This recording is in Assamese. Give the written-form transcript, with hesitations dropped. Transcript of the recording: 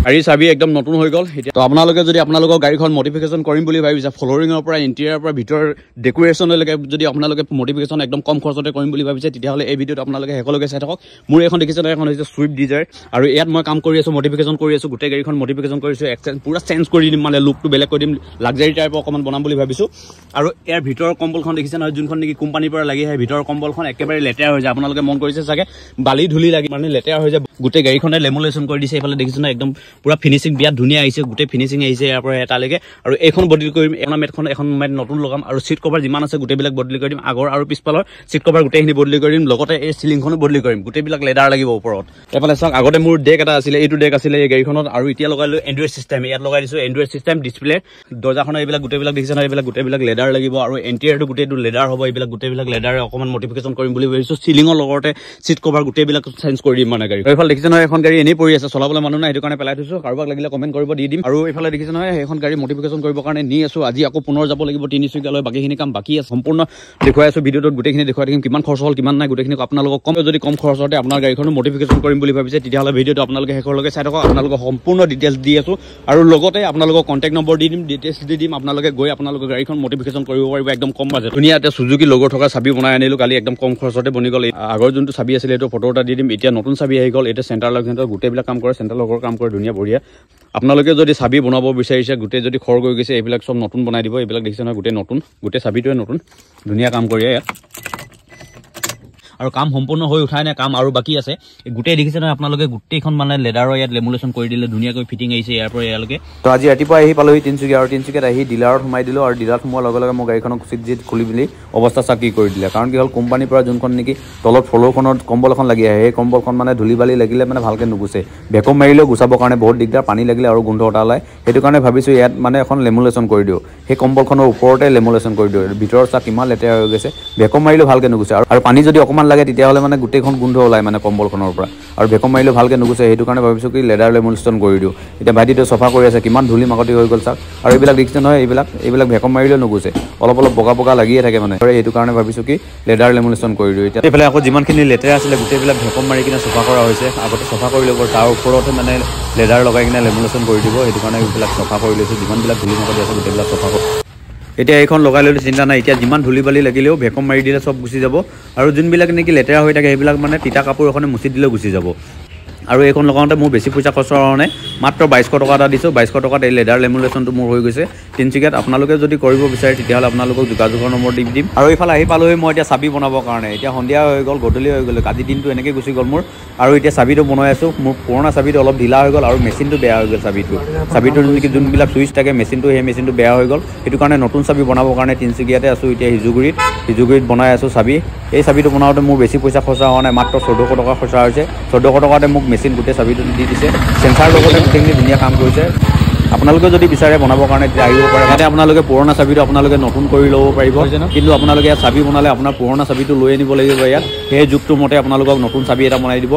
গাড়ীৰ চাবি একদম নতুন হৈ গ'ল এতিয়া। তো আপোনালোকে যদি আপোনালোকৰ গাড়ীখন মডিফিকেশ্যন কৰিম বুলি ভাবিছে, ফ্ল'ৰিঙৰ পৰা ইণ্টেৰিয়াৰৰ পৰা ভিতৰ ডেকোৰেশ্যনলৈকে যদি আপোনালোকে মডিফিকেশ্যন একদম কম খৰচতে কৰিম বুলি ভাবিছে, তেতিয়াহ'লে এই ভিডিঅ'টো আপোনালোকে শেষলৈকে চাই থাকক। মোৰ এখন দেখিছে এখন হৈছে চুইফ্ট ডিজায়াৰ, আৰু ইয়াত মই কাম কৰি আছোঁ, মডিফিকেশ্যন কৰি আছোঁ, গোটেই গাড়ীখন মডিফিকেশ্যন কৰিছোঁ, পুৰা চেঞ্জ কৰি দিম, মানে লুকটো বেলেগ কৰি দিম, লাক্সাৰী টাইপৰ অকণমান বনাম বুলি ভাবিছোঁ। আৰু ইয়াৰ ভিতৰৰ কম্বলখন দেখিছে নহয়, যোনখন নেকি কোম্পানীৰ পৰা লাগি আহে, ভিতৰৰ কম্বলখন একেবাৰে লেতেৰা হৈ যায়। আপোনালোকে মন কৰিছে চাগে, বালি ধূলি লাগি মানে লেতেৰা হৈ যায়। গোটেই গাড়ীখনে লেমুলেশ্যন কৰি দিছে। এইফালে দেখিছে নহয়, একদম পুৰা ফিনিচিং বিয়াত ধুনীয়া আহিছে, গোটেই ফিনিচিং আহিছে ইয়াৰ পৰা এটালৈকে। আৰু এইখন বদলি কৰিম, এখন মেট নতুন লগাম, আৰু চিট কভাৰ যিমান আছে গোটেইবিলাক বদলি কৰি দিম। আগৰ আৰু পিছফালৰ চিট কভাৰ গোটেইখিনি বদলি কৰি দিম, লগতে এই চিলিংখনো বদলি কৰিম, গোটেইবিলাক লেডাৰ লাগিব ওপৰত। এইফালে চাওক, আগতে মোৰ ডেক এটা আছিলে, এইটো ডেক আছিলে এই গাড়ীখনত, আৰু এতিয়া লগাইলো এণ্ড্ৰইড চিষ্টেম। ইয়াত লগাই দিছোঁ এণ্ড্ৰইড চিষ্টেম, ডিছপ্লে, দৰ্জাখনৰ এইবিলাক গোটেইবিলাক দেখিছে নহয়, এইবিলাক গোটেইবিলাক লেডাৰ লাগিব, আৰু এণ্টিয়াৰটো গোটেইটো লেডাৰ হ'ব। এইবিলাক গোটেইবিলাক লেডাৰ অকণমান মডিফিকেশ্যন কৰিম বুলি ভাবিছোঁ। চিলিঙৰ লগতে চিট কভাৰ গোটেইবিলাক চেঞ্জ কৰি দিম মানে গাড়ী। এইফালে দেখিছে নহয়, এখন গাড়ী এনেই পৰি আছে, চলাবলৈ মানুহ নাই, সেইটো কাৰণে পেলাই থৈছোঁ। কাৰোবাক লাগিলে কমেণ্ট কৰিব, দি দিম। আৰু এইফালে দেখিছে নহয়, সেইখন গাড়ী মডিফিকেশ্যন কৰিবৰ কাৰণে নি আছোঁ। আজি আকৌ পুনৰ যাব লাগিব তিনিচুকীয়ালৈ, বাকীখিনি কাম বাকী আছে। সম্পূৰ্ণ দেখুৱাই আছোঁ ভিডিঅ'টোত, গোটেইখিনি দেখুৱাই থাকিম, কিমান খৰচ হ'ল কিমান নাই গোটেইখিনি আপোনালোকক কম। যদি কম খৰচতে আপোনাৰ গাড়ীখনো মডিফিকেশ্যন কৰিম বুলি ভাবিছে, তেতিয়াহ'লে ভিডিঅ'টো আপোনালোকে শেষলৈকে চাই থাকক। আপোনালোকক সম্পূৰ্ণ ডিটেইলছ দি আছোঁ, আৰু লগতে আপোনালোকক কণ্টেক্ট নম্বৰ দি দিম, ডিটেইলছ দি দিম। আপোনালোকে গৈ আপোনালোকৰ গাড়ীখন মডিফিকেশ্যন কৰিব পাৰিব একদম কম বাজেট। ধুনীয়া এটা সুজুকি লগৰ থকা চাবি বনাই আনিলোঁ কালি, একদম কম খৰচতে বনি গ'ল। আগৰ যোনটো চাবি আছিলে এইটো ফটো এটা দি দিম। এতিয়া নতুন চাবি আহি গ'ল, এতিয়া চেণ্টাৰ লগ সিহঁতৰ গোটেইবিলাক কাম কৰে, চেণ্টাৰ লগৰ কাম কৰে, ধুনীয়া বঢ়িয়া। আপোনালোকে যদি চাবি বনাব বিচাৰিছে, গোটেই যদি খৰ গৈ গৈছে, এইবিলাক চব নতুন বনাই দিব। এইবিলাক দেখিছে নহয়, গোটেই নতুন, গোটেই চাবিটোৱে নতুন, ধুনীয়া কাম কৰি ইয়াত। আৰু কাম সম্পূৰ্ণ হৈ উঠাই নাই, কাম আৰু বাকী আছে। গোটেই দেখিছে নহয় আপোনালোকে, গোটেইখন মানে লেডাৰৰ ইয়াত লেমুলেশ্যন কৰি দিলে, ধুনীয়াকৈ ফিটিং আহিছে ইয়াৰ পৰা ইয়ালৈকে। তো আজি ৰাতিপুৱা আহি পালোহি তিনিচুকীয়া, আৰু তিনিচুকীয়াত আহি ডিলাৰত সোমাই দিলোঁ। আৰু ডিলাৰত সোমোৱাৰ লগে লগে মোৰ গাড়ীখনক চিট খুলি মেলি অৱস্থা চাকি কৰি দিলে। কাৰণ কি হ'ল, কোম্পানীৰ পৰা যোনখন নেকি তলত ফ্ল'ৰখনত কম্বল এখন লাগি আহে, সেই কম্বলখন মানে ধূলি বালি লাগিলে মানে ভালকৈ নুগুচে। ভেকুম মাৰিলেও গুচাবৰ কাৰণে বহুত দিগদাৰ, পানী লাগিলে আৰু গোন্ধ এটা ওলায়। সেইটো কাৰণে ভাবিছোঁ ইয়াত মানে এখন লেমুলেশ্যন কৰি দিওঁ, সেই কম্বলখনৰ ওপৰতে লেমুলেশ্যন কৰি দিওঁ। ভিতৰৰ চাক কিমান লেতেৰা হৈ গৈছে, ভেকুম মাৰিলেও ভালকৈ নুগুচে। আৰু পানী যদি অকণমান লাগে, তেতিয়াহ'লে মানে গোটেইখন গোন্ধ ওলায় মানে কম্বলখনৰ পৰা, আৰু ভেকুম মাৰিলেও ভালকৈ নুগুচে। সেইটো কাৰণে ভাবিছোঁ কি লেডাৰ লেমুলেশ্যন কৰি দিওঁ। এতিয়া ভাইটিটো চফা কৰি আছে, কিমান ধূলি মাকতি হৈ গ'ল চাওক। আৰু এইবিলাক দেখিছে নহয়, এইবিলাক ভেকুম মাৰিলেও নুগুচে, অলপ বগা বগা লাগিয়ে থাকে মানে। সেইটো কাৰণে ভাবিছোঁ কি লেডাৰ লেমুলেশ্যন কৰি দিওঁ। এতিয়া এইফালে আকৌ যিমানখিনি লেতেৰা আছিলে গোটেইবিলাক ভেকুম মাৰি কিনে চফা কৰা হৈছে। আগতে চফা কৰি ল'ব, তাৰ ওপৰতে মানে লেডাৰ লগাই কিনে লেমুলেশ্যন কৰি দিব। সেইটো কাৰণে এইবিলাক চফা কৰি লৈছোঁ, যিমানবিলাক ধূলি মাকতি আছে গোটেইবিলাক চফা কৰি। এতিয়া এইখন লগাই ল'লে চিন্তা নাই, এতিয়া যিমান ধূলি বালি লাগিলেও ভেকুম মাৰি দিলে চব গুচি যাব। আৰু যোনবিলাক নেকি লেতেৰা হৈ থাকে, সেইবিলাক মানে তিতা কাপোৰ এখনে মুচি দিলেও গুচি যাব। আৰু এইখন লগাওঁতে মোৰ বেছি পইচা খৰচ হোৱা নাই, মাত্ৰ 2200 টকা এটা দিছোঁ। 2200 টকাত এই লেডাৰ লেমুলেশ্যনটো মোৰ হৈ গৈছে তিনিচুকীয়াত। আপোনালোকে যদি কৰিব বিচাৰে, তেতিয়াহ'লে আপোনালোকক যোগাযোগৰ নম্বৰ দি দিম। আৰু এইফালে আহি পালোহি মই এতিয়া চাবি বনাবৰ কাৰণে। এতিয়া সন্ধিয়া হৈ গ'ল, গধূলি হৈ গ'ল, আজি দিনটো এনেকৈ গুচি গ'ল মোৰ। আৰু এতিয়া চাবিটো বনাই আছোঁ। মোৰ পুৰণা চাবিটো অলপ ঢিলা হৈ গ'ল, আৰু মেচিনটো বেয়া হৈ গ'ল। চাবিটোৰ নেকি যোনবিলাক চুইচ থাকে মেচিনটো, সেই মেচিনটো বেয়া হৈ গ'ল। সেইটো কাৰণে নতুন চাবি বনাবৰ কাৰণে তিনিচুকীয়াতে আছোঁ এতিয়া, সিজুগুৰিত বনাই আছোঁ চাবি। এই চাবিটো বনাওঁতে মোৰ বেছি পইচা খৰচা হোৱা নাই, মাত্ৰ 1400 টকা খৰচা হৈছে। 1400 টকাতে মোক মেচিন গোটেই চাবিটো দি দিছে, চেঞ্চাৰ লগতে গোটেইখিনি ধুনীয়া কাম কৰিছে। আপোনালোকে যদি বিচাৰে বনাবৰ কাৰণে, তেতিয়া আহিব পাৰে। ইয়াতে আপোনালোকে পুৰণা চাবিটো আপোনালোকে নতুন কৰি ল'ব পাৰিব, কিন্তু আপোনালোকে ইয়াত চাবি বনালে আপোনাৰ পুৰণা চাবিটো লৈ আনিব লাগিব ইয়াত। সেই যুগটোৰ মতে আপোনালোকক নতুন চাবি এটা বনাই দিব।